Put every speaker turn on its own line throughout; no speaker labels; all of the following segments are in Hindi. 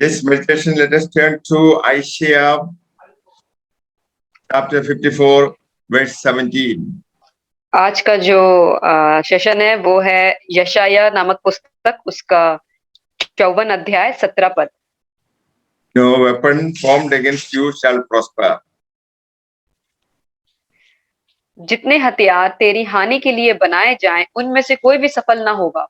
This meditation, let us turn to Isaiah chapter 54, verse 17.
आज का जो सेशन है वो है यशाया नामक पुस्तक, उसका 54 अध्याय 17 पद।
No weapon formed against you shall prosper.
जितने हथियार तेरी हानि के लिए बनाए जाएं, उनमें से कोई भी सफल ना होगा।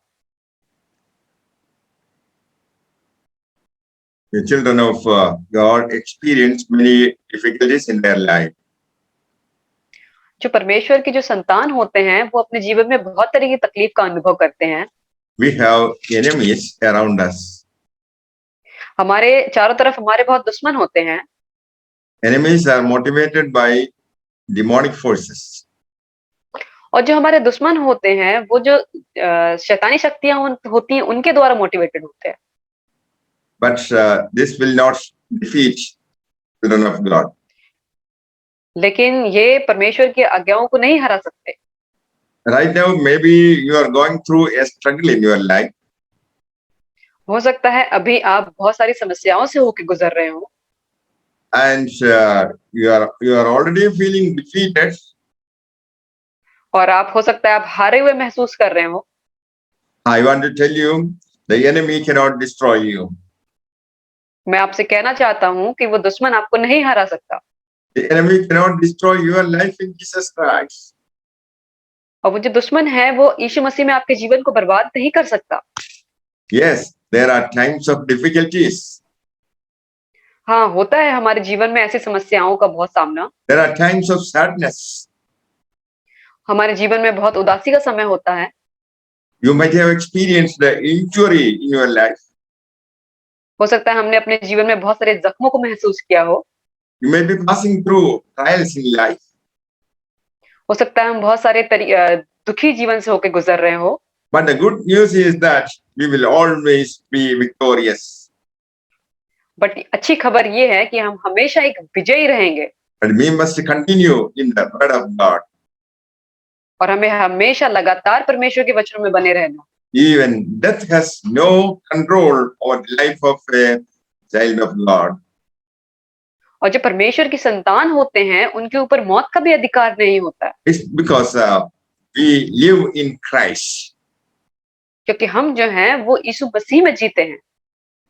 The children of God experience many difficulties in their life.
जो परमेश्वर की जो संतान होते हैं वो अपने जीवन में बहुत तरह की तकलीफ का अनुभव करते हैं।
We have enemies around us.
हमारे चारों तरफ हमारे बहुत दुश्मन होते हैं।
Enemies are motivated by demonic forces.
और जो हमारे दुश्मन होते हैं वो जो शैतानी शक्तियां होती हैं उनके द्वारा मोटिवेटेड होते हैं।
But this will not defeat children of God.
लेकिन ये परमेश्वर की आज्ञाओं को नहीं हरा सकते।
Right now, maybe you are going through a struggle in your life.
हो सकता है अभी आप बहुत सारी समस्याओं से होकर गुजर रहे हो।
And you are already feeling defeated.
और आप हो सकता है आप हारे हुए महसूस कर रहे हो।
I want to tell you, the enemy cannot destroy you.
मैं आपसे कहना चाहता हूँ कि वो दुश्मन आपको नहीं हरा सकता।
The enemy cannot destroy your life in Jesus Christ.
और वो जो दुश्मन है वो यीशु मसीह में आपके जीवन को बर्बाद नहीं कर सकता।
Yes, there are times of difficulties.
हाँ, होता है हमारे जीवन में ऐसी समस्याओं का बहुत सामना।
There are times of sadness.
हमारे जीवन में बहुत उदासी का समय होता है।
You might have experienced the injury in your life.
हो सकता है हमने अपने जीवन में बहुत सारे जख्मों को महसूस किया हो।
You may be passing through trials in life.
हो सकता है हम बहुत सारे दुखी जीवन से होकर गुजर रहे हो।
But the good news is that we will always be victorious.
But अच्छी खबर ये है कि हम हमेशा एक विजयी रहेंगे।
But we must continue in the word of God.
और हमें हमेशा लगातार परमेश्वर के वचनों में बने रहना।
Even death has no control over the life of a child of God.
और जो परमेश्वर की संतान होते हैं उनके ऊपर मौत का भी अधिकार नहीं होता है।
It's because we live in Christ.
क्योंकि हम जो हैं वो यीशु मसीह में जीते हैं।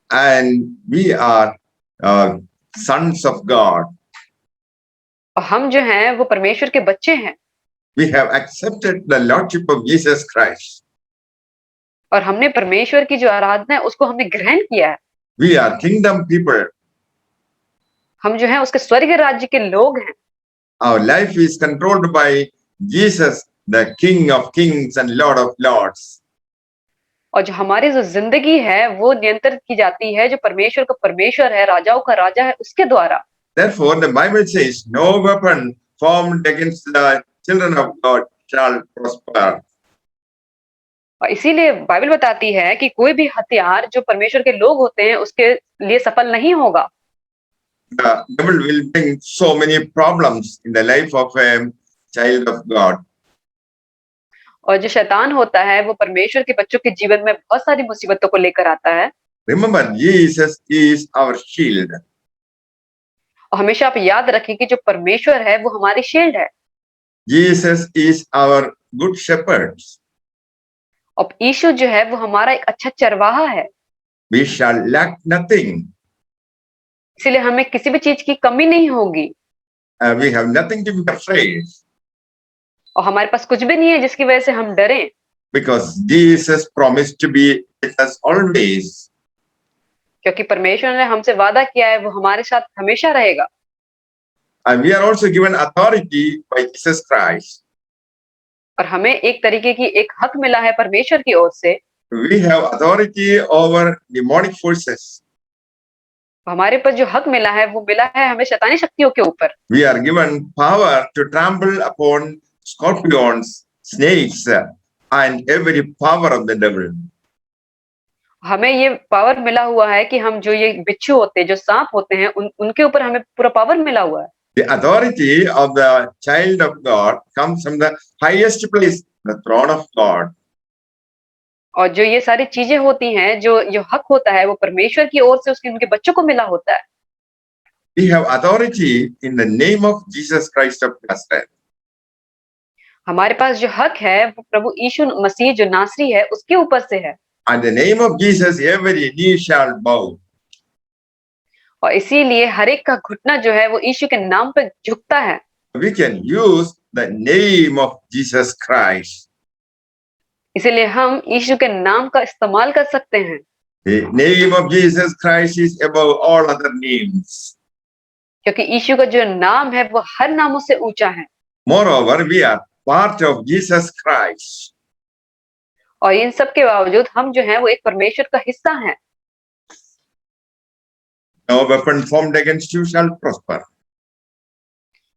And we are sons of God.
और हम जो हैं वो परमेश्वर के बच्चे हैं।
We have accepted the lordship of Jesus Christ.
और हमने परमेश्वर की जो आराधना है उसको हमने ग्रहण किया है।
We are kingdom people.
हम जो हैं उसके स्वर्गीय राज्य के लोग हैं।
Our life is controlled by Jesus, the King of Kings and Lord of Lords.
और जो हमारी जो जिंदगी है वो नियंत्रित की जाती है जो परमेश्वर का परमेश्वर है, राजाओं का राजा है, उसके द्वारा।
Therefore, the Bible says, "No weapon formed against the children of God shall prosper."
और इसीलिए बाइबल बताती है कि कोई भी हथियार जो परमेश्वर के लोग होते हैं उसके लिए सफल नहीं होगा।
The devil will bring so many problems in the life of a child of God.
और जो शैतान होता है वो परमेश्वर के बच्चों के जीवन में बहुत सारी मुसीबतों को लेकर आता है।
Remember, Jesus is our shield.
और हमेशा आप याद रखें कि जो परमेश्वर है वो हमारी शील्ड है।
Jesus is our good shepherd.
और यीशु जो है वो हमारा एक अच्छा चरवाहा है।
We shall lack nothing.
इसलिए हमें किसी भी चीज की कमी नहीं होगी।
We have nothing to be afraid.
और हमारे पास कुछ भी नहीं है जिसकी वजह से हम डरें।
Because Jesus promised to be with us always.
क्योंकि परमेश्वर ने हमसे वादा किया है वो हमारे साथ हमेशा रहेगा।
And we are also given authority by Jesus Christ.
और हमें एक तरीके की एक हक मिला है परमेश्वर की ओर से।
We have authority over demonic forces.
हमारे पास जो हक मिला है वो मिला है हमें शैतानी शक्तियों के ऊपर।
We are given power to trample upon scorpions, snakes, and every power of the devil.
हमें ये पावर मिला हुआ है कि हम जो ये बिच्छू होते हैं, जो सांप होते हैं, उनके ऊपर हमें पूरा पावर मिला हुआ है।
The authority of the child of God comes from the highest place, the throne of God.
और जो ये सारी चीजें होती हैं, जो हक होता है, वो परमेश्वर की ओर से उसके उनके बच्चों को मिला होता है।
We have authority in the name of Jesus Christ of Nazareth.
हमारे पास जो हक है, वो प्रभु यीशु मसीह जो नासरी है, उसके ऊपर से है।
And the name of Jesus, every knee shall bow.
और इसीलिए हर एक का घुटना जो है, वो यीशु के नाम पे झुकता है।
We can use the name of Jesus Christ.
इसीलिए हम यीशु के नाम का इस्तेमाल कर सकते हैं।
The name of Jesus Christ is above all other names.
क्योंकि यीशु का जो नाम है, वो हर नामों से ऊंचा है।
Moreover, we are part of Jesus Christ.
और इन सब के बावजूद हम जो है, वो एक परमेश्वर का हिस्सा हैं।
No weapon formed against you shall prosper.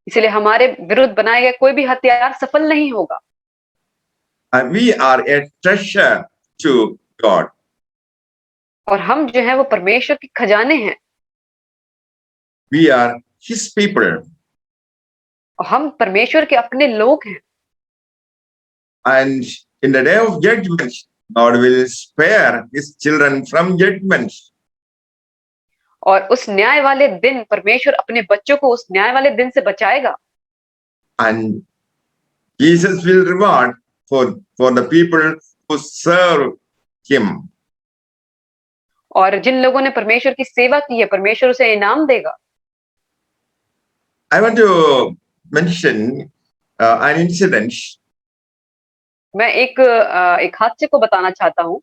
इसलिए हमारे विरुद्ध बनाए गए कोई भी हथियार सफल नहीं होगा।
And we are a treasure to God.
और हम जो है, वो परमेश्वर के खजाने हैं।
We are His people.
और हम परमेश्वर के अपने लोग हैं।
And in the day of judgment, God will spare His children from judgment.
और उस न्याय वाले दिन परमेश्वर अपने बच्चों को उस न्याय वाले दिन से बचाएगा।
And Jesus will reward for the people who serve Him.
और जिन लोगों ने परमेश्वर की सेवा की है, परमेश्वर उसे इनाम देगा।
I want to mention an incident.
मैं एक हादसे को बताना चाहता हूँ।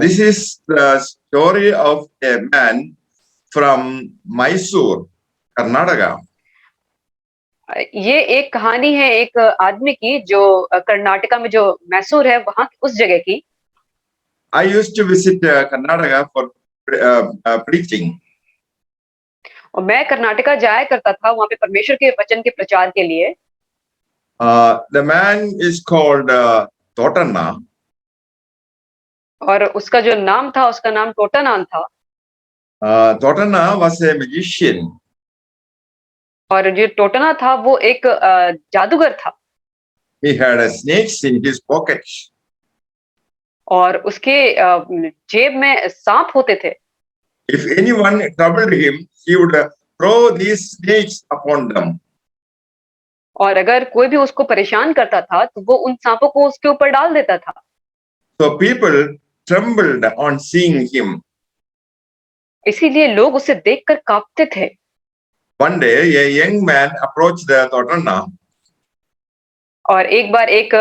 This is the story of a man from Mysore, Karnataka.
ये एक कहानी है एक आदमी की जो कर्नाटका में जो मैसूर है वहां उस जगह की।
I used to visit Karnataka for preaching.
और मैं कर्नाटका जाया करता था वहां पे परमेश्वर के वचन के प्रचार के लिए।
The man is called Totanna.
और उसका जो नाम था, उसका नाम टोटानान था।
Totanna was a magician.
और जो टोटना था वो एक जादूगर था।
He had snakes in his pockets.
और उसके जेब में सांप होते थे।
If anyone troubled him, he would throw these snakes upon them.
और अगर कोई भी उसको परेशान करता था तो वो उन सांपों को उसके ऊपर डाल देता था।
So people trembled on seeing him.
इसीलिए लोग उसे देखकर कांपते थे।
One day, a young man approached the Totanna.
और एक बार एक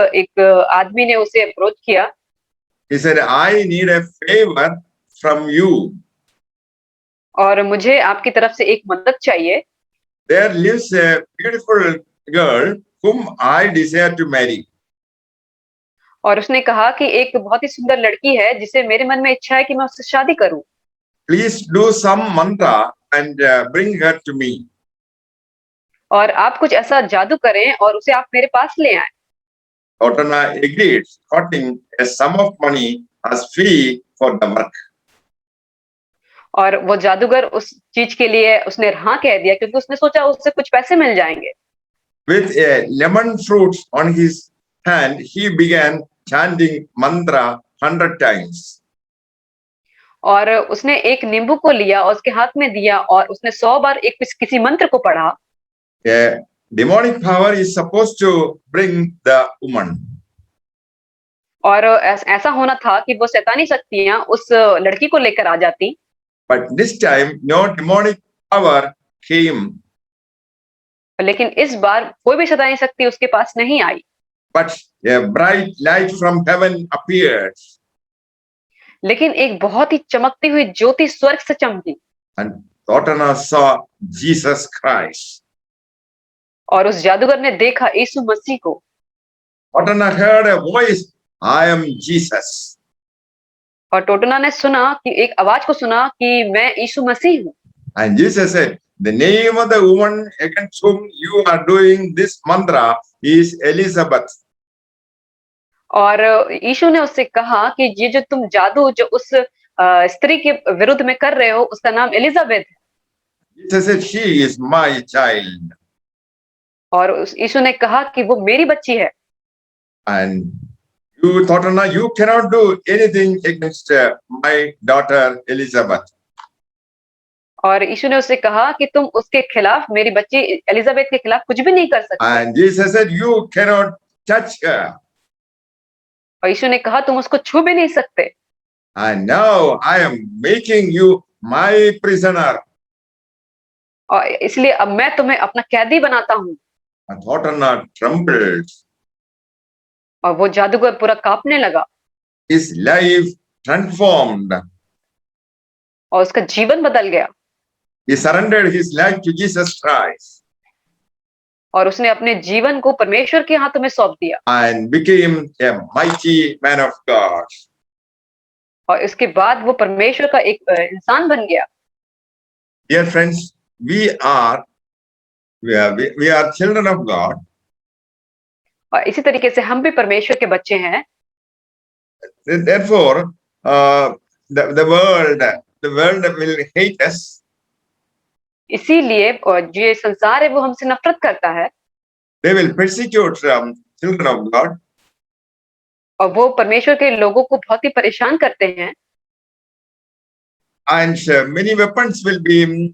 आदमी ने उसे अप्रोच किया।
He said, I need a favor from you.
और मुझे आपकी तरफ से एक मदद चाहिए।
There lives a beautiful girl whom I desire to marry.
और उसने कहा कि एक बहुत ही सुंदर लड़की है जिसे मेरे मन में इच्छा है कि मैं उससे शादी करूं।
Please do some mantra and bring her to me.
और आप कुछ ऐसा जादू करें और उसे आप मेरे पास ले आए।
Totanna agreed, quoting a sum of money as fee for the work.
और वो जादूगर उस चीज के लिए उसने हाँ कह दिया क्योंकि उसने सोचा उससे कुछ पैसे मिल जाएंगे।
With a lemon fruit on his hand, he began chanting mantra 100 times.
और उसने एक नींबू को लिया और उसके हाथ में दिया और उसने 100 बार एक किसी मंत्र को पढ़ा।
A demonic power is supposed to bring the woman.
और ऐसा होना था कि वो शैतानी शक्तियां उस लड़की को लेकर आ जाती।
But this time, no demonic power came.
लेकिन इस बार कोई भी शैतानी शक्ति उसके पास नहीं आई।
But a bright light from heaven appeared.
लेकिन एक बहुत ही चमकती हुई ज्योति स्वर्ग से चमकी।
And Totanna saw Jesus Christ.
और उस जादूगर ने देखा यीशु मसीह को।
Totanna heard a voice, I am Jesus.
और टोटना ने सुना कि एक आवाज को सुना कि मैं यीशु मसीह हूँ।
And Jesus said, the name of the woman against whom you are doing this mantra is Elizabeth.
और यीशु ने उससे कहा कि ये जो तुम जादू जो उस स्त्री के विरुद्ध में कर रहे हो उसका नाम एलिजाबेथ है।
Jesus said, she is my child.
और यीशु ने कहा कि वो मेरी बच्ची है।
And You thought, no, you cannot do anything against my daughter Elizabeth.
और यीशु ने उससे कहा कि तुम उसके खिलाफ, मेरी बच्ची एलिजाबेथ के खिलाफ कुछ भी नहीं कर सकते।
And Jesus said, you cannot touch her.
और यीशु ने कहा तुम उसको छू भी नहीं सकते।
And now I am making you my prisoner.
और इसलिए अब मैं तुम्हें अपना कैदी बनाता हूँ।
And Thornton trembled.
और वो जादूगर पूरा कांपने लगा।
His life transformed.
और उसका जीवन बदल गया।
He surrendered his life to Jesus Christ.
और उसने अपने जीवन को परमेश्वर के हाथों में सौंप दिया।
And became a mighty man of God.
और इसके बाद वो परमेश्वर का एक इंसान बन गया।
Dear friends, we are children of God.
और इसी तरीके से हम भी परमेश्वर के बच्चे हैं।
Therefore, the world will hate us.
इसीलिए जो ये संसार है वो हमसे नफरत करता है।
They will persecute children of God.
और वो परमेश्वर के लोगों को बहुत ही परेशान करते हैं।
And many weapons will be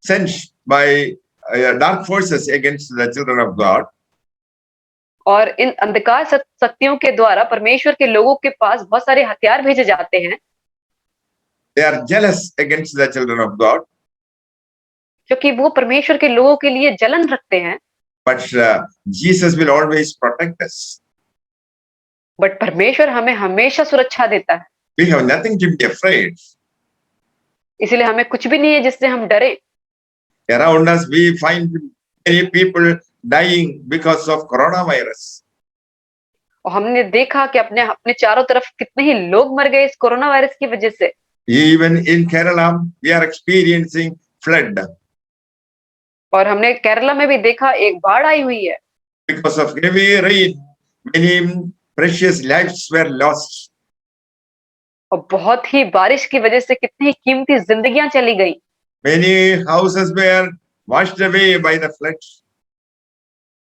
sent by dark forces against the children of God.
और इन अंधकार शक्तियों के द्वारा परमेश्वर के लोगों के पास बहुत सारे हथियार भेजे जाते हैं।
They are jealous against the children of God.
क्योंकि वो परमेश्वर के लोगों के लिए जलन रखते हैं।
But Jesus will always protect us.
But परमेश्वर हमें हमेशा सुरक्षा देता है।
We have nothing to be afraid.
इसलिए हमें कुछ भी नहीं है जिससे हम डरे।
Around us we find many people dying because of coronavirus.
और हमने देखा कि अपने अपने चारों तरफ कितने ही लोग मर गए इस कोरोना वायरस की वजह से।
Even in Kerala, we are experiencing flood.
और हमने केरला में भी देखा एक बाढ़ आई हुई है।
Because of heavy rain, many precious lives were lost.
और बहुत ही बारिश की वजह से कितनी ही कीमती जिंदगियां चली गई।
Many houses were washed away by the flood.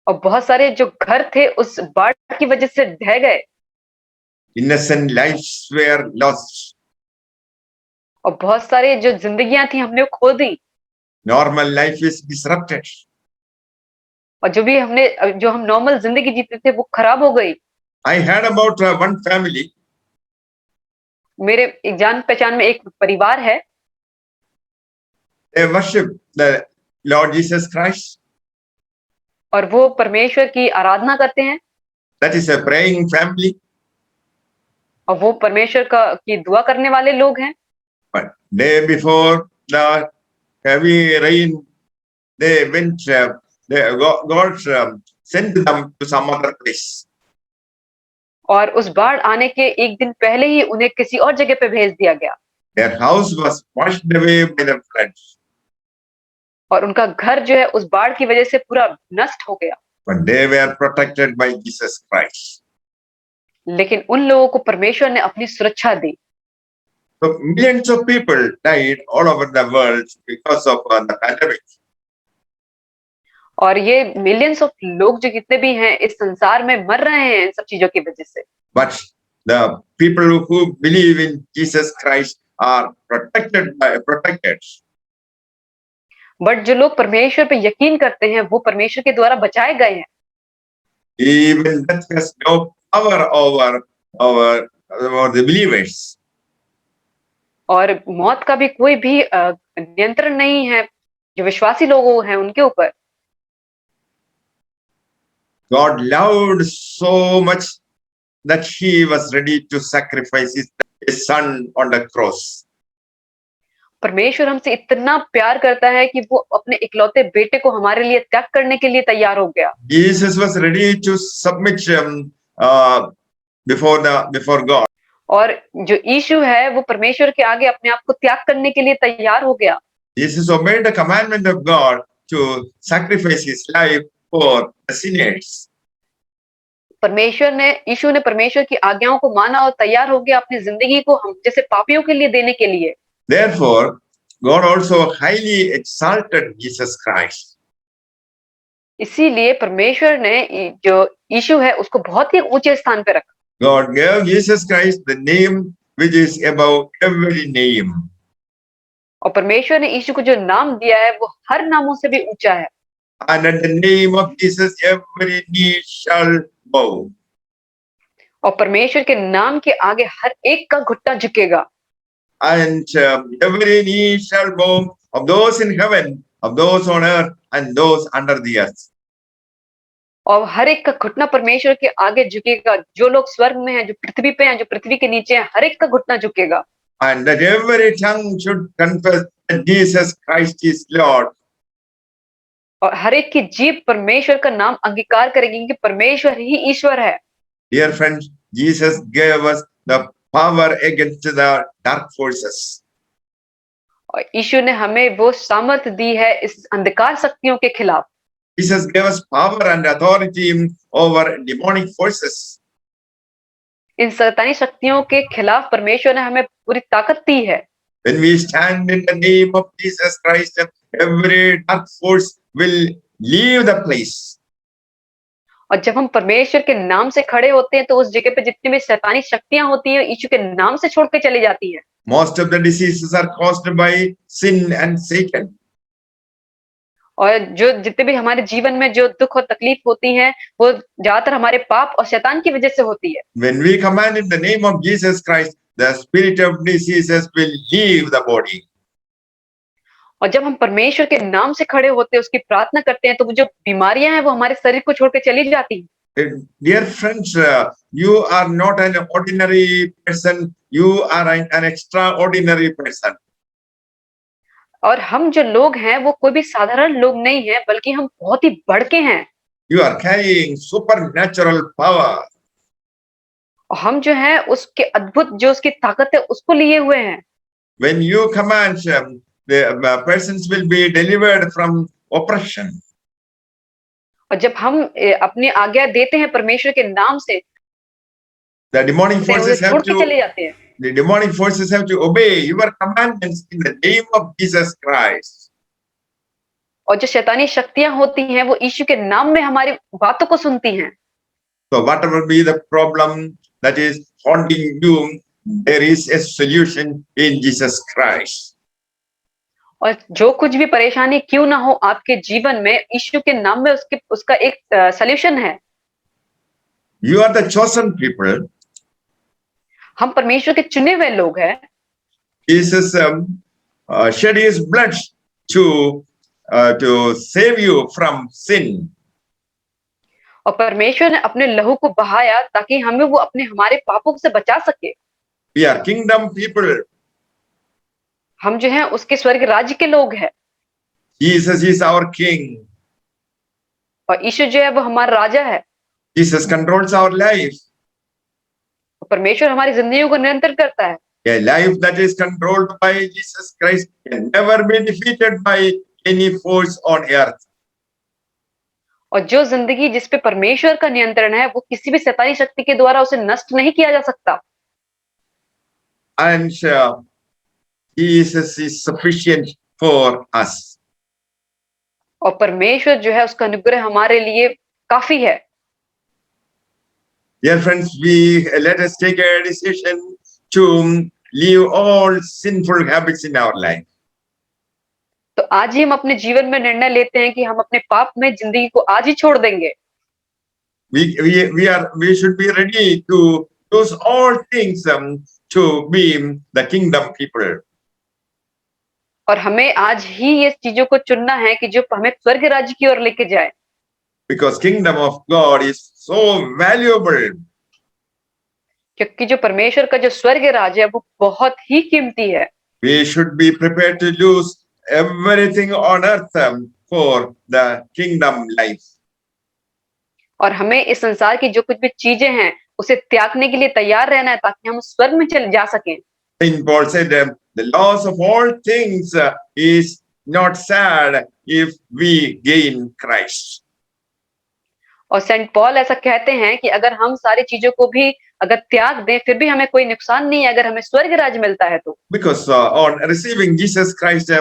और बहुत सारे जो घर थे उस बाढ़ की वजह से ढह गए।
Innocent lives were lost.
और बहुत सारे जो जिंदगियां थी हमने खो दी।
Normal life is disrupted.
और जो हम नॉर्मल जिंदगी जीते थे वो खराब हो गई।
I heard about one family.
मेरे एक जान पहचान में एक परिवार है।
They worship the Lord Jesus Christ.
और वो परमेश्वर की आराधना करते हैं।
That is a praying family.
और वो परमेश्वर की दुआ करने वाले लोग हैं।
But day before the heavy rain, they went. God sent them to some other place.
और उस बाढ़ आने के एक दिन पहले ही उन्हें किसी और जगह पे भेज दिया गया।
Their house was washed away by the flood.
और उनका घर जो है उस बाढ़ की वजह से पूरा नष्ट हो गया।
But they were protected by Jesus Christ.
लेकिन उन लोगों को परमेश्वर ने अपनी सुरक्षा दी।
So millions of people died all over the world because of the pandemic.
और ये मिलियंस ऑफ लोग जो कितने भी हैं इस संसार में मर रहे हैं इन सब चीजों की वजह से।
But the people who believe in Jesus Christ are protected.
But जो लोग परमेश्वर पे यकीन करते हैं वो परमेश्वर के द्वारा बचाए गए हैं।
Even death has no power over the believers.
और मौत का भी कोई भी नियंत्रण नहीं है जो विश्वासी लोग हैं उनके ऊपर।
God loved so much that he was ready to sacrifice his son on the cross.
परमेश्वर हमसे इतना प्यार करता है कि वो अपने इकलौते बेटे को हमारे लिए त्याग करने के लिए तैयार हो गया।
Jesus was ready to submit before God.
और जो यीशु है वो परमेश्वर के आगे अपने आप को त्याग करने के लिए तैयार हो गया।
Jesus obeyed the commandment of God to sacrifice his life for the sinners.
यीशु ने परमेश्वर की आज्ञाओं को माना और तैयार हो गया अपनी जिंदगी को हम जैसे पापियों के लिए देने के लिए।
Therefore, God also highly exalted Jesus Christ.
इसीलिए परमेश्वर ने जो यीशु है उसको बहुत ही ऊंचे स्थान पे रखा।
God gave Jesus Christ the name which is above every name.
और परमेश्वर ने यीशु को जो नाम दिया है वो हर नामों से भी ऊंचा है।
And at the name of Jesus, every knee shall bow.
और परमेश्वर के नाम के आगे हर एक का घुटना झुकेगा।
And every knee shall bow of those in heaven, of those on earth, and those under the earth.
और हर एक का घुटना परमेश्वर के आगे झुकेगा, जो लोग स्वर्ग में हैं, जो पृथ्वी पे हैं, जो पृथ्वी के नीचे हैं, हर एक का घुटना झुकेगा।
And that every tongue should confess that Jesus Christ is Lord.
और हर एक की जीभ परमेश्वर का नाम अंगीकार करेगी कि परमेश्वर ही ईश्वर है।
Dear friends, Jesus gave us the power against the dark forces.
और यीशु ने हमें वो सामर्थ दी है इस अंधकार शक्तियों के खिलाफ।
Jesus gave us power and authority over demonic forces.
इन शैतानी शक्तियों के खिलाफ परमेश्वर ने हमें पूरी ताकत दी है।
When we stand in the name of Jesus Christ, every dark force will leave the place.
और जब हम परमेश्वर के नाम से खड़े होते हैं तो उस जगह पे जितनी भी शैतानी शक्तियां होती हैं यीशु के नाम से छोड़ के चली जाती हैं।
Most of the diseases are caused by sin and Satan.
और जो जितने भी हमारे जीवन में जो दुख और तकलीफ होती हैं वो ज्यादातर हमारे पाप और शैतान की वजह से होती है।
When we command in the name of Jesus Christ, the spirit of diseases will leave the body.
और जब हम परमेश्वर के नाम से खड़े होते हैं उसकी प्रार्थना करते हैं तो वो जो बीमारियां हैं वो हमारे शरीर को छोड़ के चली जाती हैं।
Dear friends, you are not an ordinary person, you are an extraordinary person.
और हम जो लोग हैं वो कोई भी साधारण लोग नहीं है बल्कि हम बहुत ही बढ़ के हैं।
You are carrying supernatural power.
और हम जो है उसके अद्भुत जो उसकी ताकत है उसको लिए हुए हैं।
When you command, the persons will be delivered from oppression.
और जब हम अपनी आज्ञा देते हैं परमेश्वर के नाम से
The demonic forces
छोड़
have
के चले
to,
जाते हैं।
the demonic forces have to obey your commandments in the name of Jesus Christ.
और जो शैतानी शक्तियां होती हैं वो यीशु के नाम में हमारी बातों को सुनती हैं।
So whatever be the problem that is haunting you, there is a solution in Jesus Christ.
और जो कुछ भी परेशानी क्यों ना हो आपके जीवन में यीशु के नाम में उसका एक सॉल्यूशन है।
You are the chosen people.
हम परमेश्वर के चुने हुए लोग हैं।
Jesus shed his blood to save you from sin.
और परमेश्वर ने अपने लहू को बहाया ताकि हमें वो हमारे पापों से बचा सके।
We are kingdom people.
हम जो हैं उसके स्वर्ग राज्य के लोग हैं।
Jesus is our king.
और यीशु जो है वो हमारा राजा है।
Jesus controls our life.
परमेश्वर हमारी जिंदगियों को नियंत्रण करता है।
A life that is controlled by Jesus Christ can never be defeated by any force on earth.
और जो जिंदगी जिस पे परमेश्वर का नियंत्रण है वो किसी भी शैतानी शक्ति के द्वारा उसे नष्ट नहीं किया जा सकता।
And Jesus is sufficient for us.
और परमेश्वर जो है उसका अनुग्रह हमारे लिए काफी है।
Dear friends, let us take a decision to leave all sinful habits in our life.
तो आज ही हम अपने जीवन में निर्णय लेते हैं कि हम अपने पाप में जिंदगी को आज ही छोड़ देंगे।
We should be ready to lose all things to be the kingdom people.
और हमें आज ही ये चीजों को चुनना है कि जो हमें स्वर्ग राज्य की ओर लेके जाए।
Because kingdom of God is so valuable.
क्योंकि जो परमेश्वर का जो स्वर्ग राज्य है वो बहुत ही कीमती है।
We should be prepared to lose everything on earth for the kingdom life.
और हमें इस संसार की जो कुछ भी चीजें हैं उसे त्यागने के लिए तैयार रहना है ताकि हम स्वर्ग में चले जा सकें।
Saint Paul said, the loss of all things is not sad if we gain Christ.
और सेंट पॉल ऐसा कहते हैं कि अगर हम सारी चीजों को भी अगर त्याग दें फिर भी हमें कोई नुकसान नहीं है अगर हमें स्वर्ग राज्य मिलता है तो।
Because on receiving Jesus Christ,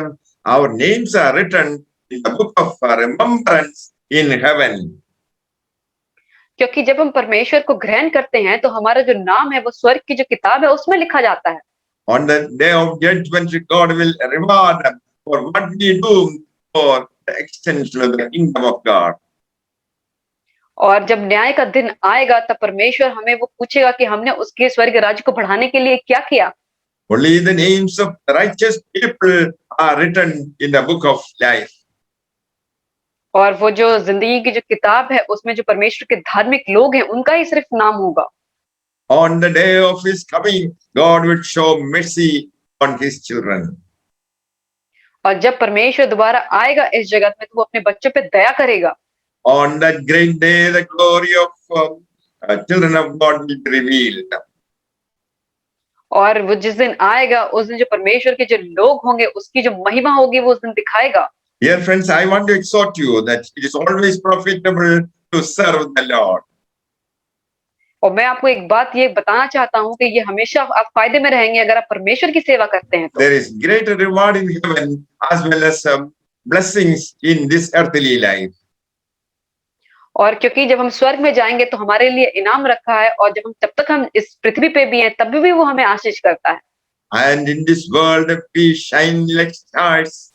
our names are written in the book of remembrance in heaven.
क्योंकि जब हम परमेश्वर को ग्रहण करते हैं तो हमारा जो नाम है वो स्वर्ग की जो किताब है उसमें लिखा जाता है।
On the day of judgment, God will reward us for what we do for the extension of the kingdom of God.
और जब न्याय का दिन आएगा तब परमेश्वर हमें वो पूछेगा कि हमने उसके स्वर्ग राज्य को बढ़ाने के लिए क्या किया।
Only the names of righteous people are written in the book of life.
और वो जो जिंदगी की जो किताब है उसमें जो परमेश्वर के धार्मिक लोग हैं उनका ही सिर्फ नाम होगा।
On the day of his coming, God will show mercy on his children.
और जब परमेश्वर दोबारा आएगा इस जगत में तो वो अपने बच्चों पे दया करेगा।
On that great day, the glory of children of God will be revealed.
और वो जिस दिन आएगा उस दिन जो परमेश्वर के जो लोग होंगे उसकी जो महिमा होगी वो उस दिन दिखाएगा।
Dear friends, I want to exhort you that it is always profitable to serve the Lord.
और मैं आपको एक बात ये बताना चाहता हूँ कि ये हमेशा आप फायदे में रहेंगे अगर आप परमेश्वर की सेवा करते हैं तो।
There is greater reward in heaven as well as blessings in this earthly life.
और क्योंकि जब हम स्वर्ग में जाएंगे तो हमारे लिए इनाम रखा है और जब तक हम इस पृथ्वी पे भी हैं तब भी वो हमें आशीष करता है।
And in this world, we shine like stars.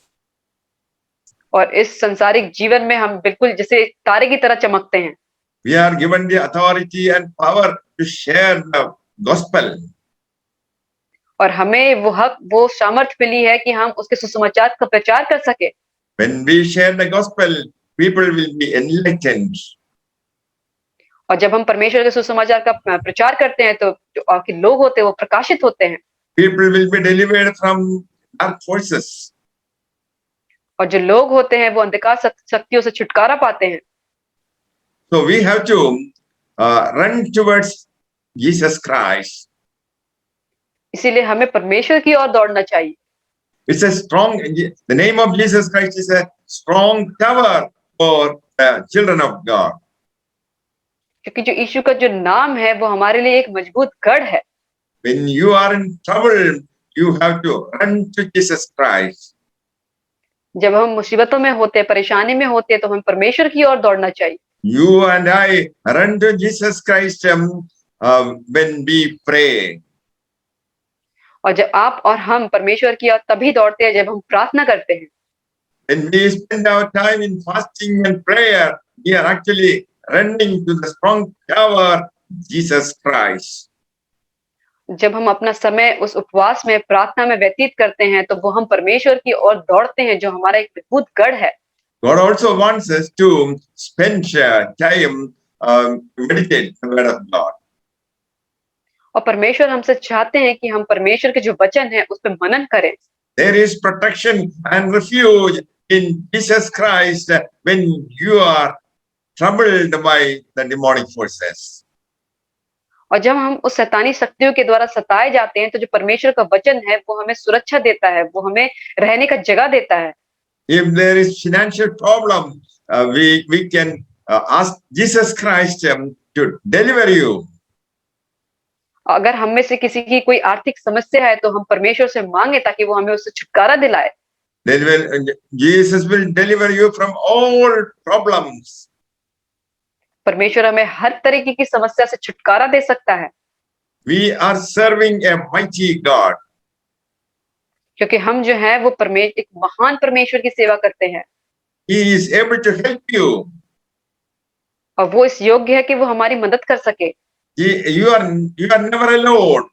और इस संसारिक जीवन में हम बिल्कुल जैसे तारे की तरह चमकते हैं।
We are given the authority and power to share the gospel.
और हमें वो हक वो सामर्थ्य मिली है कि हम उसके सुसमाचार का प्रचार कर सके।
When we share the gospel, people will be enlightened.
और जब हम परमेश्वर के सुसमाचार का प्रचार करते हैं तो जो आपके लोग होते हैं वो प्रकाशित होते हैं।
People will be delivered from dark forces.
और जो लोग होते हैं वो अंधकार शक्तियों से छुटकारा पाते हैं।
So we have to run towards Jesus Christ.
इसीलिए हमें परमेश्वर की ओर दौड़ना चाहिए।
It's a strong, the name of Jesus Christ is a strong tower for the children of God.
क्योंकि जो यीशु का जो नाम है वो हमारे लिए एक मजबूत गढ़ है।
When you are in trouble, you have to run to Jesus Christ.
जब हम मुसीबतों में होते हैं, परेशानी में होते हैं तो हमें परमेश्वर की ओर दौड़ना चाहिए।
You and I run to Jesus Christ when we pray.
और जब आप और हम परमेश्वर की ओर तभी दौड़ते हैं जब हम प्रार्थना करते हैं।
When we spend our time in fasting and prayer, we are actually running to the strong tower, Jesus Christ.
जब हम अपना समय उस उपवास में प्रार्थना में व्यतीत करते हैं तो वो हम परमेश्वर की ओर दौड़ते हैं जो हमारा एक मजबूत गढ़ है।
God also wants us to spend time meditate the word of God.
और परमेश्वर हमसे चाहते हैं कि हम परमेश्वर के जो वचन है उस पर मनन करें।
There is protection and refuge in Jesus Christ when you are troubled by the demonic forces.
और जब हम उस शैतानी शक्तियों के द्वारा सताए जाते हैं तो जो परमेश्वर का वचन है वो हमें सुरक्षा देता है, वो हमें रहने का जगह देता है।
If there is financial problem, we can ask Jesus Christ to deliver you.
अगर हम में से किसी की कोई आर्थिक समस्या है तो हम परमेश्वर से मांगे ताकि वो हमें उससे छुटकारा दिलाए।
Jesus will deliver you from all problems.
परमेश्वर हमें हर तरीके की समस्या से छुटकारा दे सकता है।
We are serving a mighty God.
क्योंकि हम जो है वो एक महान परमेश्वर की सेवा करते हैं।
He is able to help you.
और वो इस योग्य है कि वो हमारी मदद कर सके।
You are never alone.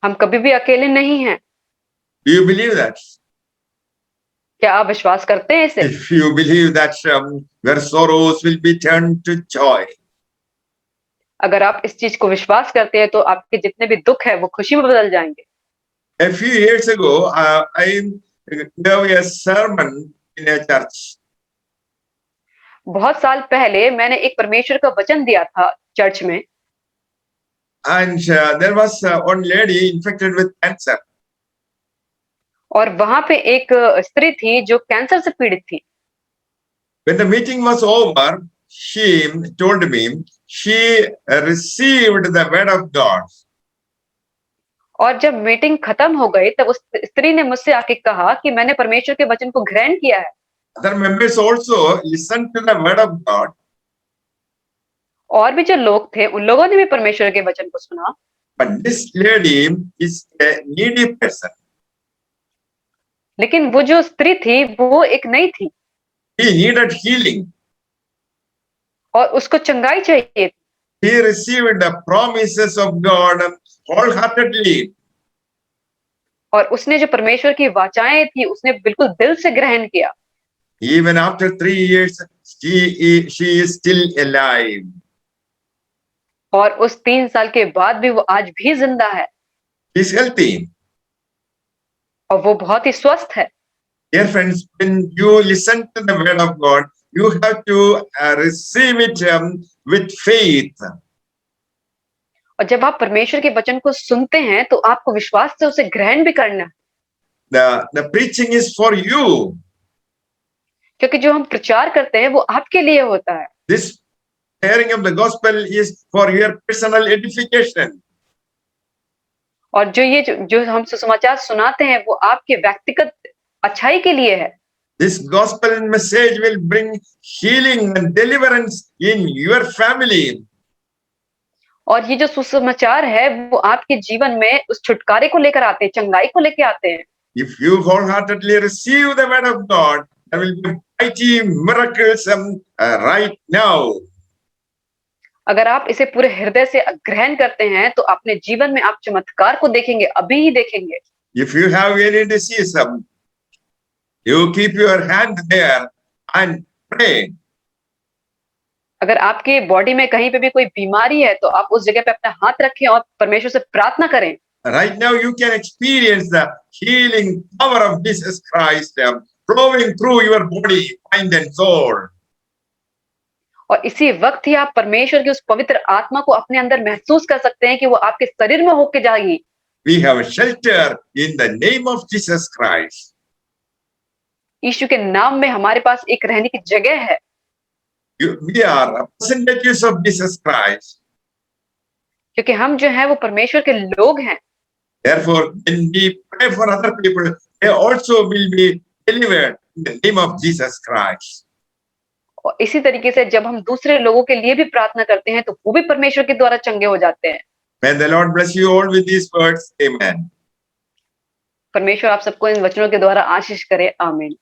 हम कभी भी अकेले नहीं हैं।
Do you believe that?
क्या आप विश्वास करते हैं इसे?
If you believe that, your sorrows will be turned to joy.
अगर आप इस चीज को विश्वास करते हैं तो आपके जितने भी दुख है वो खुशी में बदल जाएंगे।
A few years ago, I gave a sermon in a church.
बहुत साल पहले मैंने एक परमेश्वर का वचन दिया था चर्च में।
And there was one lady infected with cancer.
और वहां पे एक स्त्री थी जो कैंसर से पीड़ित थी।
When the meeting was over, she told me she received the word of God.
और जब मीटिंग खत्म हो गई तब उस स्त्री ने मुझसे आके कहा कि मैंने परमेश्वर के वचन को ग्रहण किया है।
Other members also listened to the word of God,
और भी जो लोग थे उन लोगों ने भी परमेश्वर के वचन को सुना,
but this lady is a needy person.
लेकिन वो जो स्त्री थी वो एक नई थी
He needed healing.
और उसको चंगाई चाहिए थी।
He received the promises of God wholeheartedly.
और उसने जो परमेश्वर की वाचाएं थी उसने बिल्कुल दिल से ग्रहण किया।
Even after 3 years, she is still alive.
और उस 3 साल के बाद भी वो आज भी जिंदा है
She is healthy.
और वो बहुत ही स्वस्थ है।
Dear friends, when you listen to the word of God, you have to receive it with faith.
और जब आप परमेश्वर के वचन को सुनते हैं तो आपको विश्वास से उसे ग्रहण भी करना है,
The preaching is for you.
क्योंकि जो हम प्रचार करते हैं वो आपके लिए होता है।
This hearing of the gospel is for your personal edification.
और जो हम सुसमाचार सुनाते हैं वो आपके व्यक्तिगत अच्छाई के लिए है।
This gospel message will bring healing and deliverance in your family.
और ये जो सुसमाचार है वो आपके जीवन में उस छुटकारे को लेकर आते हैं, चंगाई को लेकर आते हैं।
If you wholeheartedly receive the word of God, there will be mighty miracles right now.
अगर आप इसे पूरे हृदय से ग्रहण करते हैं तो अपने जीवन में आप चमत्कार को देखेंगे, अभी ही देखेंगे।
If you have any disease, you keep your hand there and pray.
अगर आपके बॉडी में कहीं पे भी कोई बीमारी है तो आप उस जगह पे अपना हाथ रखें और परमेश्वर से प्रार्थना करें।
Right now you can experience the healing power of Jesus Christ flowing through your body, mind and soul.
और इसी वक्त ही आप परमेश्वर की उस पवित्र आत्मा को अपने अंदर महसूस कर सकते हैं कि वो आपके शरीर में होके जाएगी।
We have a shelter in the name of Jesus Christ.
यीशु के नाम में हमारे पास एक रहने की जगह है।
We are representatives of Jesus Christ.
क्योंकि हम जो है वो परमेश्वर के लोग हैं।
Therefore, when we pray for other people, they also will be delivered in the name of Jesus Christ.
और इसी तरीके से जब हम दूसरे लोगों के लिए भी प्रार्थना करते हैं तो वो भी परमेश्वर के द्वारा चंगे हो जाते हैं।
May the Lord bless you all with these words. Amen.
परमेश्वर आप सबको इन वचनों के द्वारा आशीष करे। आमीन।